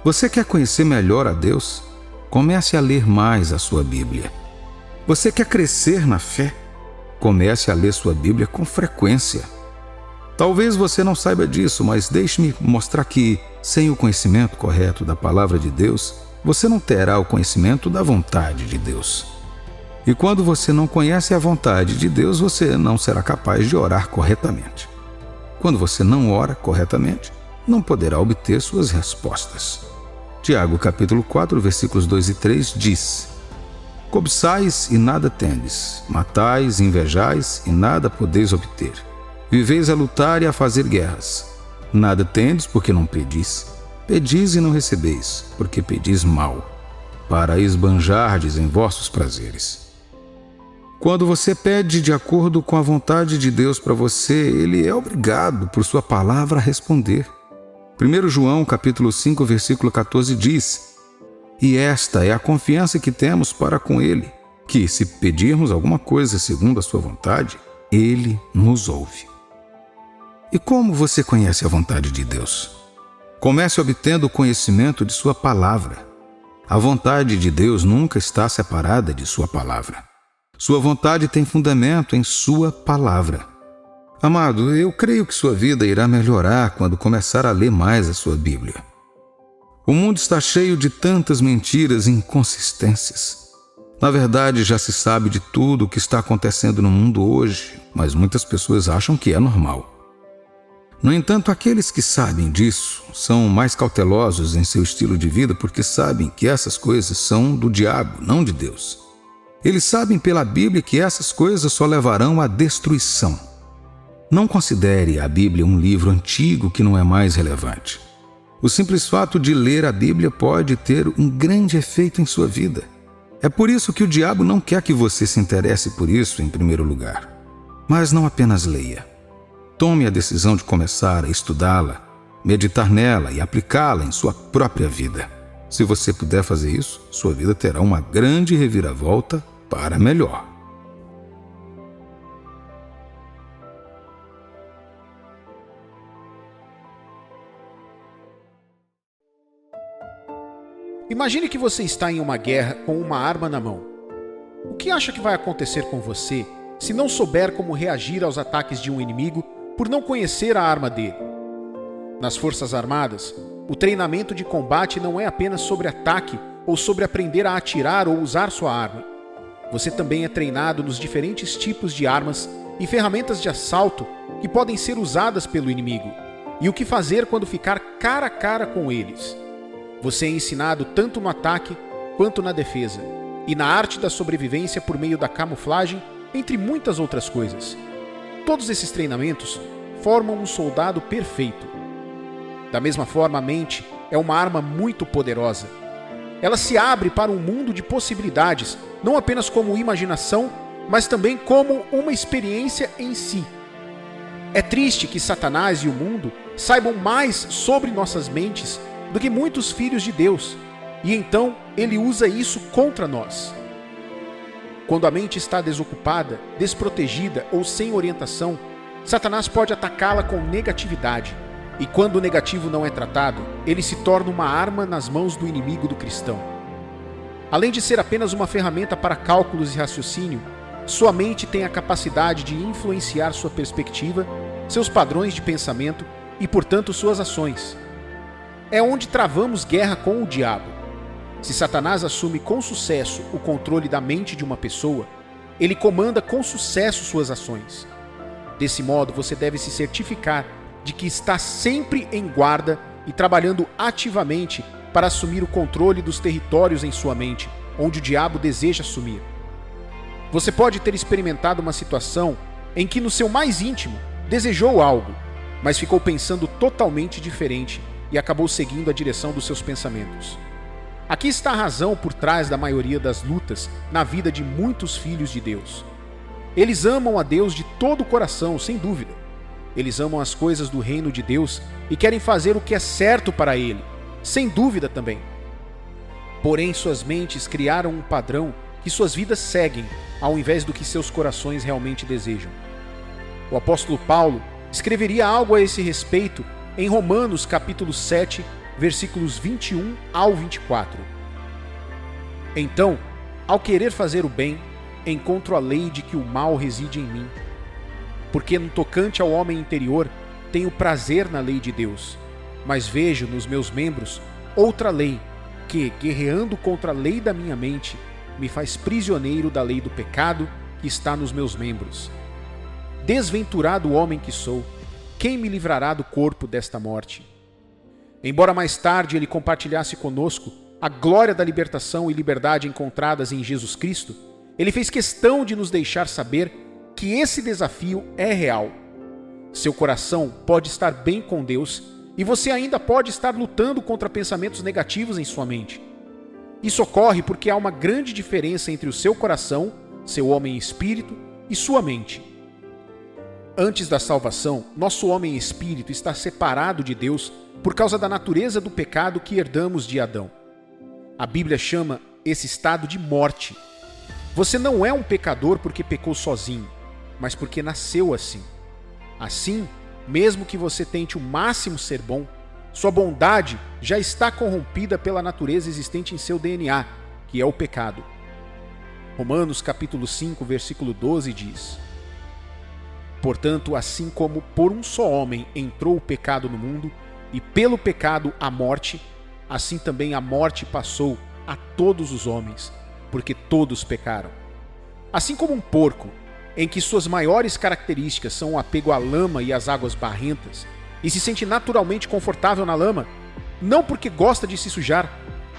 Você quer conhecer melhor a Deus? Comece a ler mais a sua Bíblia. Você quer crescer na fé? Comece a ler sua Bíblia com frequência. Talvez você não saiba disso, mas deixe-me mostrar que, sem o conhecimento correto da palavra de Deus, você não terá o conhecimento da vontade de Deus. E quando você não conhece a vontade de Deus, você não será capaz de orar corretamente. Quando você não ora corretamente, não poderá obter suas respostas. Tiago, capítulo 4, versículos 2 e 3, diz: Cobiçais e nada tendes, matais e invejais e nada podeis obter. Viveis a lutar e a fazer guerras. Nada tendes porque não pedis. Pedis e não recebeis, porque pedis mal, para esbanjardes em vossos prazeres. Quando você pede de acordo com a vontade de Deus para você, Ele é obrigado, por sua palavra, a responder. 1 João, capítulo 5, versículo 14 diz: E esta é a confiança que temos para com Ele, que, se pedirmos alguma coisa segundo a sua vontade, Ele nos ouve. E como você conhece a vontade de Deus? Comece obtendo o conhecimento de sua palavra. A vontade de Deus nunca está separada de sua palavra. Sua vontade tem fundamento em sua palavra. Amado, eu creio que sua vida irá melhorar quando começar a ler mais a sua Bíblia. O mundo está cheio de tantas mentiras e inconsistências. Na verdade, já se sabe de tudo o que está acontecendo no mundo hoje, mas muitas pessoas acham que é normal. No entanto, aqueles que sabem disso são mais cautelosos em seu estilo de vida porque sabem que essas coisas são do diabo, não de Deus. Eles sabem pela Bíblia que essas coisas só levarão à destruição. Não considere a Bíblia um livro antigo que não é mais relevante. O simples fato de ler a Bíblia pode ter um grande efeito em sua vida. É por isso que o diabo não quer que você se interesse por isso em primeiro lugar. Mas não apenas leia. Tome a decisão de começar a estudá-la, meditar nela e aplicá-la em sua própria vida. Se você puder fazer isso, sua vida terá uma grande reviravolta para melhor. Imagine que você está em uma guerra com uma arma na mão. O que acha que vai acontecer com você se não souber como reagir aos ataques de um inimigo por não conhecer a arma dele? Nas Forças Armadas, o treinamento de combate não é apenas sobre ataque ou sobre aprender a atirar ou usar sua arma. Você também é treinado nos diferentes tipos de armas e ferramentas de assalto que podem ser usadas pelo inimigo e o que fazer quando ficar cara a cara com eles. Você é ensinado tanto no ataque quanto na defesa e na arte da sobrevivência por meio da camuflagem, entre muitas outras coisas. Todos esses treinamentos formam um soldado perfeito. Da mesma forma, a mente é uma arma muito poderosa. Ela se abre para um mundo de possibilidades, não apenas como imaginação, mas também como uma experiência em si. É triste que Satanás e o mundo saibam mais sobre nossas mentes do que muitos filhos de Deus, e então ele usa isso contra nós. Quando a mente está desocupada, desprotegida ou sem orientação, Satanás pode atacá-la com negatividade, e quando o negativo não é tratado, ele se torna uma arma nas mãos do inimigo do cristão. Além de ser apenas uma ferramenta para cálculos e raciocínio, sua mente tem a capacidade de influenciar sua perspectiva, seus padrões de pensamento e, portanto, suas ações. É onde travamos guerra com o diabo. Se Satanás assume com sucesso o controle da mente de uma pessoa, ele comanda com sucesso suas ações. Desse modo, você deve se certificar de que está sempre em guarda e trabalhando ativamente para assumir o controle dos territórios em sua mente, onde o diabo deseja assumir. Você pode ter experimentado uma situação em que no seu mais íntimo desejou algo, mas ficou pensando totalmente diferente e acabou seguindo a direção dos seus pensamentos. Aqui está a razão por trás da maioria das lutas na vida de muitos filhos de Deus. Eles amam a Deus de todo o coração, sem dúvida. Eles amam as coisas do reino de Deus e querem fazer o que é certo para Ele, sem dúvida também. Porém, suas mentes criaram um padrão que suas vidas seguem, ao invés do que seus corações realmente desejam. O apóstolo Paulo escreveria algo a esse respeito em Romanos capítulo 7, versículos 21 ao 24. Então, ao querer fazer o bem, encontro a lei de que o mal reside em mim. Porque no tocante ao homem interior, tenho prazer na lei de Deus, mas vejo nos meus membros outra lei, que, guerreando contra a lei da minha mente, me faz prisioneiro da lei do pecado que está nos meus membros. Desventurado homem que sou, quem me livrará do corpo desta morte? Embora mais tarde ele compartilhasse conosco a glória da libertação e liberdade encontradas em Jesus Cristo, ele fez questão de nos deixar saber que esse desafio é real. Seu coração pode estar bem com Deus e você ainda pode estar lutando contra pensamentos negativos em sua mente. Isso ocorre porque há uma grande diferença entre o seu coração, seu homem espírito, e sua mente. Antes da salvação, nosso homem espírito está separado de Deus por causa da natureza do pecado que herdamos de Adão. A Bíblia chama esse estado de morte. Você não é um pecador porque pecou sozinho, mas porque nasceu assim. Assim, mesmo que você tente o máximo ser bom, sua bondade já está corrompida pela natureza existente em seu DNA, que é o pecado. Romanos capítulo 5, versículo 12 diz: Portanto, assim como por um só homem entrou o pecado no mundo, e pelo pecado a morte, assim também a morte passou a todos os homens, porque todos pecaram. Assim como um porco, em que suas maiores características são o apego à lama e às águas barrentas, e se sente naturalmente confortável na lama, não porque gosta de se sujar,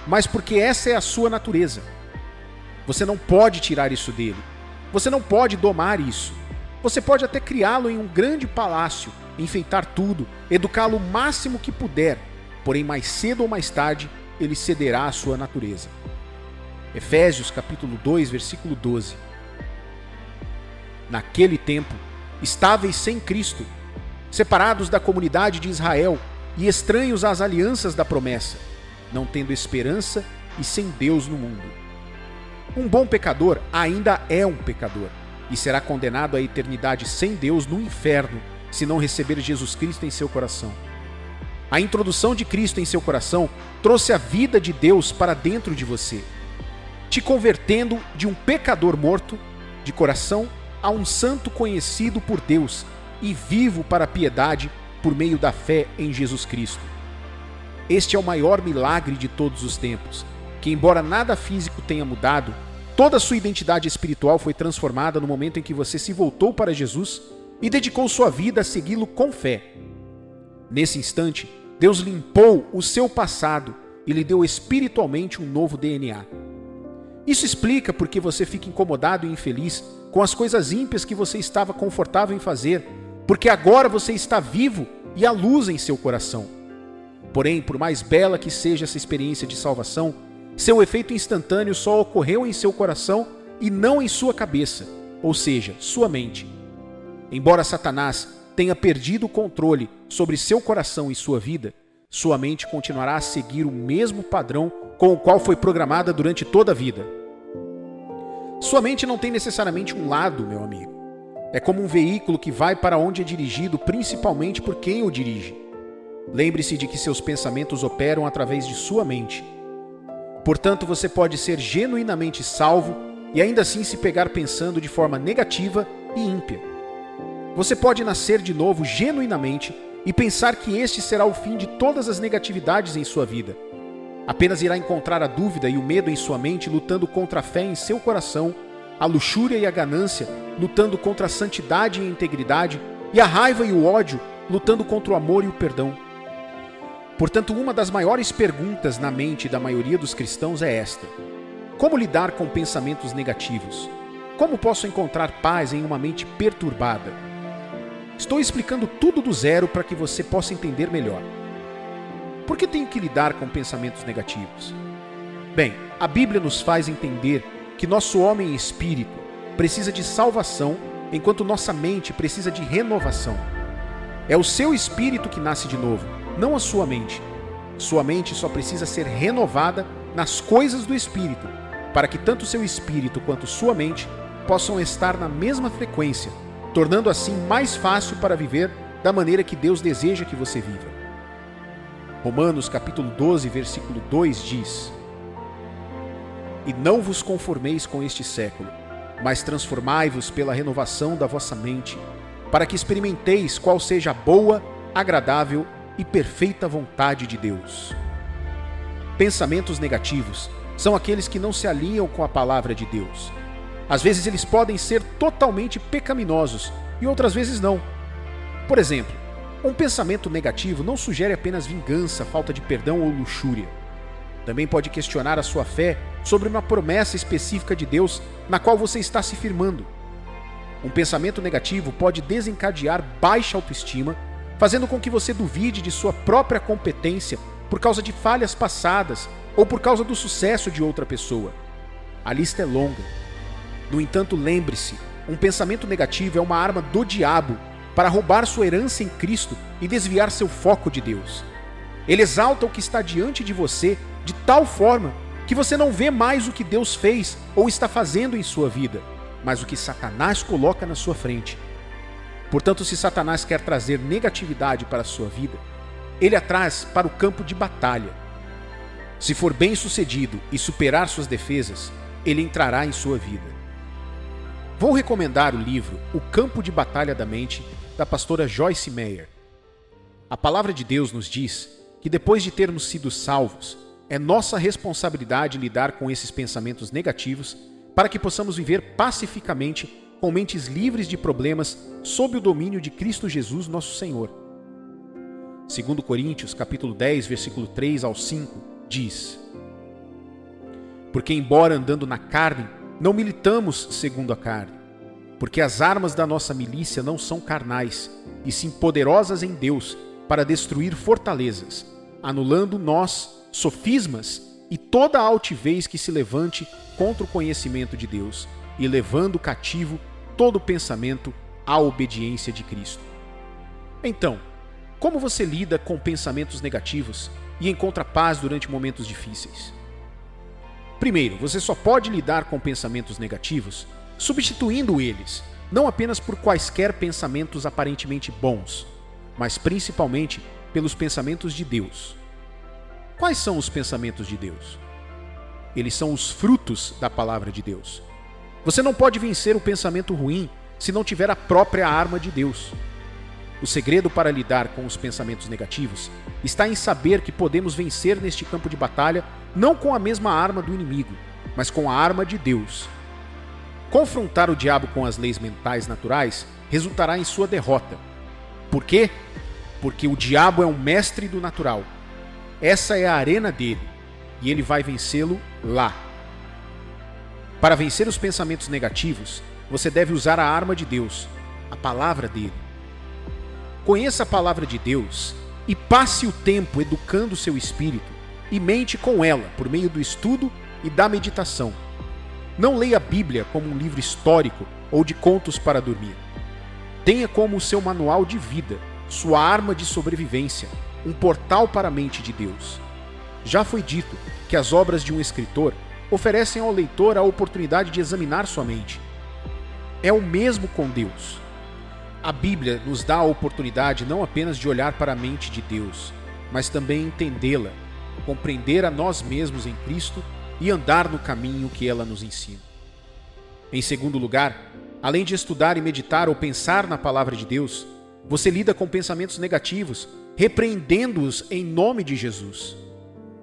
mas porque essa é a sua natureza. Você não pode tirar isso dele. Você não pode domar isso. Você pode até criá-lo em um grande palácio, enfeitar tudo, educá-lo o máximo que puder, porém mais cedo ou mais tarde ele cederá à sua natureza. Efésios capítulo 2, versículo 12. Naquele tempo, estáveis sem Cristo, separados da comunidade de Israel e estranhos às alianças da promessa, não tendo esperança e sem Deus no mundo. Um bom pecador ainda é um pecador e será condenado à eternidade sem Deus no inferno se não receber Jesus Cristo em seu coração. A introdução de Cristo em seu coração trouxe a vida de Deus para dentro de você, te convertendo de um pecador morto de coração a um santo conhecido por Deus e vivo para a piedade por meio da fé em Jesus Cristo. Este é o maior milagre de todos os tempos, que embora nada físico tenha mudado, toda a sua identidade espiritual foi transformada no momento em que você se voltou para Jesus e dedicou sua vida a segui-lo com fé. Nesse instante, Deus limpou o seu passado e lhe deu espiritualmente um novo DNA. Isso explica por que você fica incomodado e infeliz com as coisas ímpias que você estava confortável em fazer, porque agora você está vivo e há luz em seu coração. Porém, por mais bela que seja essa experiência de salvação, seu efeito instantâneo só ocorreu em seu coração e não em sua cabeça, ou seja, sua mente. Embora Satanás tenha perdido o controle sobre seu coração e sua vida, sua mente continuará a seguir o mesmo padrão com o qual foi programada durante toda a vida. Sua mente não tem necessariamente um lado, meu amigo. É como um veículo que vai para onde é dirigido principalmente por quem o dirige. Lembre-se de que seus pensamentos operam através de sua mente. Portanto, você pode ser genuinamente salvo e ainda assim se pegar pensando de forma negativa e ímpia. Você pode nascer de novo genuinamente e pensar que este será o fim de todas as negatividades em sua vida. Apenas irá encontrar a dúvida e o medo em sua mente lutando contra a fé em seu coração, a luxúria e a ganância lutando contra a santidade e a integridade, e a raiva e o ódio lutando contra o amor e o perdão. Portanto, uma das maiores perguntas na mente da maioria dos cristãos é esta: como lidar com pensamentos negativos? Como posso encontrar paz em uma mente perturbada? Estou explicando tudo do zero para que você possa entender melhor. Por que tenho que lidar com pensamentos negativos? Bem, a Bíblia nos faz entender que nosso homem espírito precisa de salvação, enquanto nossa mente precisa de renovação. É o seu espírito que nasce de novo, não a sua mente. Sua mente só precisa ser renovada nas coisas do espírito, para que tanto seu espírito quanto sua mente possam estar na mesma frequência, tornando assim mais fácil para viver da maneira que Deus deseja que você viva. Romanos capítulo 12, versículo 2 diz: E não vos conformeis com este século, mas transformai-vos pela renovação da vossa mente, para que experimenteis qual seja a boa, agradável e perfeita vontade de Deus. Pensamentos negativos são aqueles que não se alinham com a palavra de Deus. Às vezes eles podem ser totalmente pecaminosos e outras vezes não. Por exemplo, um pensamento negativo não sugere apenas vingança, falta de perdão ou luxúria. Também pode questionar a sua fé sobre uma promessa específica de Deus na qual você está se firmando. Um pensamento negativo pode desencadear baixa autoestima, fazendo com que você duvide de sua própria competência por causa de falhas passadas ou por causa do sucesso de outra pessoa. A lista é longa. No entanto, lembre-se, um pensamento negativo é uma arma do diabo para roubar sua herança em Cristo e desviar seu foco de Deus. Ele exalta o que está diante de você de tal forma que você não vê mais o que Deus fez ou está fazendo em sua vida, mas o que Satanás coloca na sua frente. Portanto, se Satanás quer trazer negatividade para a sua vida, ele a traz para o campo de batalha. Se for bem-sucedido e superar suas defesas, ele entrará em sua vida. Vou recomendar o livro O Campo de Batalha da Mente, da pastora Joyce Meyer. A palavra de Deus nos diz que depois de termos sido salvos, é nossa responsabilidade lidar com esses pensamentos negativos para que possamos viver pacificamente com mentes livres de problemas sob o domínio de Cristo Jesus, nosso Senhor. 2 Coríntios, capítulo 10, versículo 3 ao 5, diz: Porque embora andando na carne, não militamos segundo a carne, porque as armas da nossa milícia não são carnais, e sim poderosas em Deus para destruir fortalezas, anulando nós sofismas e toda a altivez que se levante contra o conhecimento de Deus, e levando cativo todo pensamento à obediência de Cristo. Então, como você lida com pensamentos negativos e encontra paz durante momentos difíceis? Primeiro, você só pode lidar com pensamentos negativos substituindo eles, não apenas por quaisquer pensamentos aparentemente bons, mas principalmente pelos pensamentos de Deus. Quais são os pensamentos de Deus? Eles são os frutos da palavra de Deus. Você não pode vencer o pensamento ruim se não tiver a própria arma de Deus. O segredo para lidar com os pensamentos negativos está em saber que podemos vencer neste campo de batalha não com a mesma arma do inimigo, mas com a arma de Deus. Confrontar o diabo com as leis mentais naturais resultará em sua derrota. Por quê? Porque o diabo é um mestre do natural. Essa é a arena dele, e ele vai vencê-lo lá. Para vencer os pensamentos negativos, você deve usar a arma de Deus, a palavra dele. Conheça a palavra de Deus e passe o tempo educando seu espírito e mente com ela por meio do estudo e da meditação. Não leia a Bíblia como um livro histórico ou de contos para dormir. Tenha como seu manual de vida, sua arma de sobrevivência, um portal para a mente de Deus. Já foi dito que as obras de um escritor oferecem ao leitor a oportunidade de examinar sua mente. É o mesmo com Deus. A Bíblia nos dá a oportunidade não apenas de olhar para a mente de Deus, mas também entendê-la, compreender a nós mesmos em Cristo e andar no caminho que ela nos ensina. Em segundo lugar, além de estudar e meditar ou pensar na palavra de Deus, você lida com pensamentos negativos, repreendendo-os em nome de Jesus.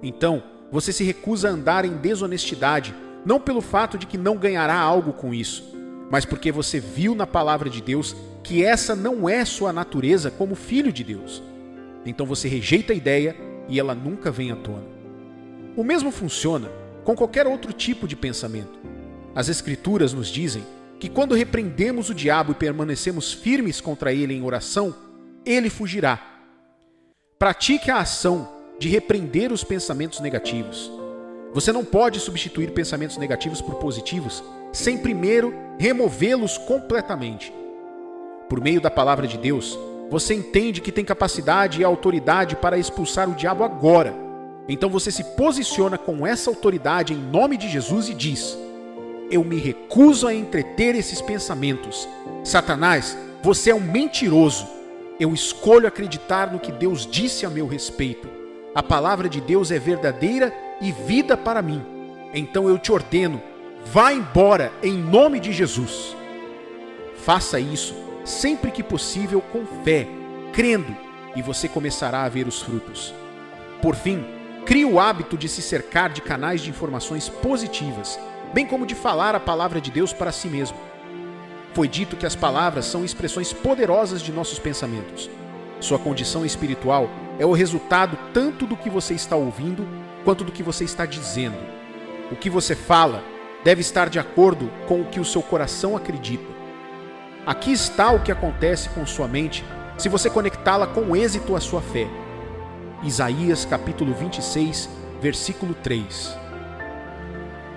Então, você se recusa a andar em desonestidade, não pelo fato de que não ganhará algo com isso, mas porque você viu na palavra de Deus que essa não é sua natureza como filho de Deus. Então você rejeita a ideia e ela nunca vem à tona. O mesmo funciona com qualquer outro tipo de pensamento. As Escrituras nos dizem que quando repreendemos o diabo e permanecemos firmes contra ele em oração, ele fugirá. Pratique a ação de repreender os pensamentos negativos. Você não pode substituir pensamentos negativos por positivos sem primeiro removê-los completamente. Por meio da palavra de Deus, você entende que tem capacidade e autoridade para expulsar o diabo agora. Então você se posiciona com essa autoridade em nome de Jesus e diz: eu me recuso a entreter esses pensamentos. Satanás, você é um mentiroso. Eu escolho acreditar no que Deus disse a meu respeito. A palavra de Deus é verdadeira e vida para mim. Então eu te ordeno, vá embora em nome de Jesus. Faça isso sempre que possível com fé, crendo, e você começará a ver os frutos. Por fim, crie o hábito de se cercar de canais de informações positivas, bem como de falar a palavra de Deus para si mesmo. Foi dito que as palavras são expressões poderosas de nossos pensamentos. Sua condição espiritual é o resultado tanto do que você está ouvindo, quanto do que você está dizendo. O que você fala deve estar de acordo com o que o seu coração acredita. Aqui está o que acontece com sua mente se você conectá-la com êxito à sua fé. Isaías capítulo 26, versículo 3.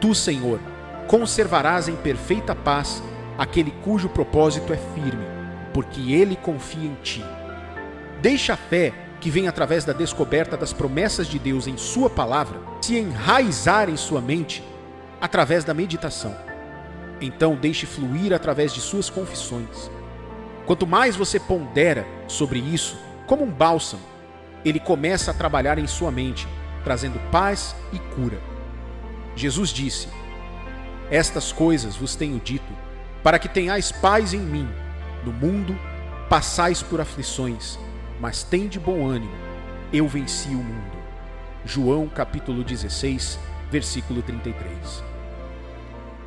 Tu, Senhor, conservarás em perfeita paz aquele cujo propósito é firme, porque ele confia em ti. Deixa a fé, que vem através da descoberta das promessas de Deus em sua palavra, se enraizar em sua mente através da meditação. Então deixe fluir através de suas confissões. Quanto mais você pondera sobre isso, como um bálsamo, ele começa a trabalhar em sua mente, trazendo paz e cura. Jesus disse: estas coisas vos tenho dito, para que tenhais paz em mim. No mundo passais por aflições, mas tende bom ânimo, eu venci o mundo. João capítulo 16, versículo 33.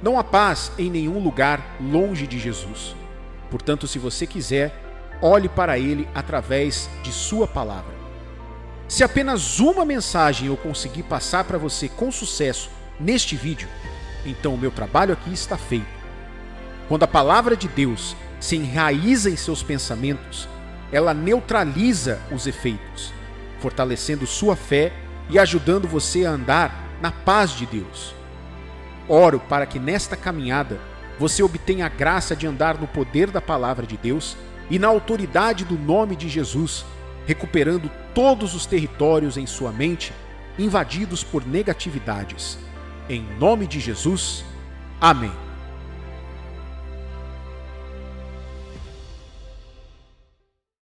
Não há paz em nenhum lugar longe de Jesus. Portanto, se você quiser, olhe para ele através de sua palavra. Se apenas uma mensagem eu conseguir passar para você com sucesso neste vídeo, então o meu trabalho aqui está feito. Quando a palavra de Deus se enraiza em seus pensamentos, ela neutraliza os efeitos, fortalecendo sua fé e ajudando você a andar na paz de Deus. Oro para que nesta caminhada você obtenha a graça de andar no poder da palavra de Deus e na autoridade do nome de Jesus, recuperando todos os territórios em sua mente invadidos por negatividades. Em nome de Jesus, amém.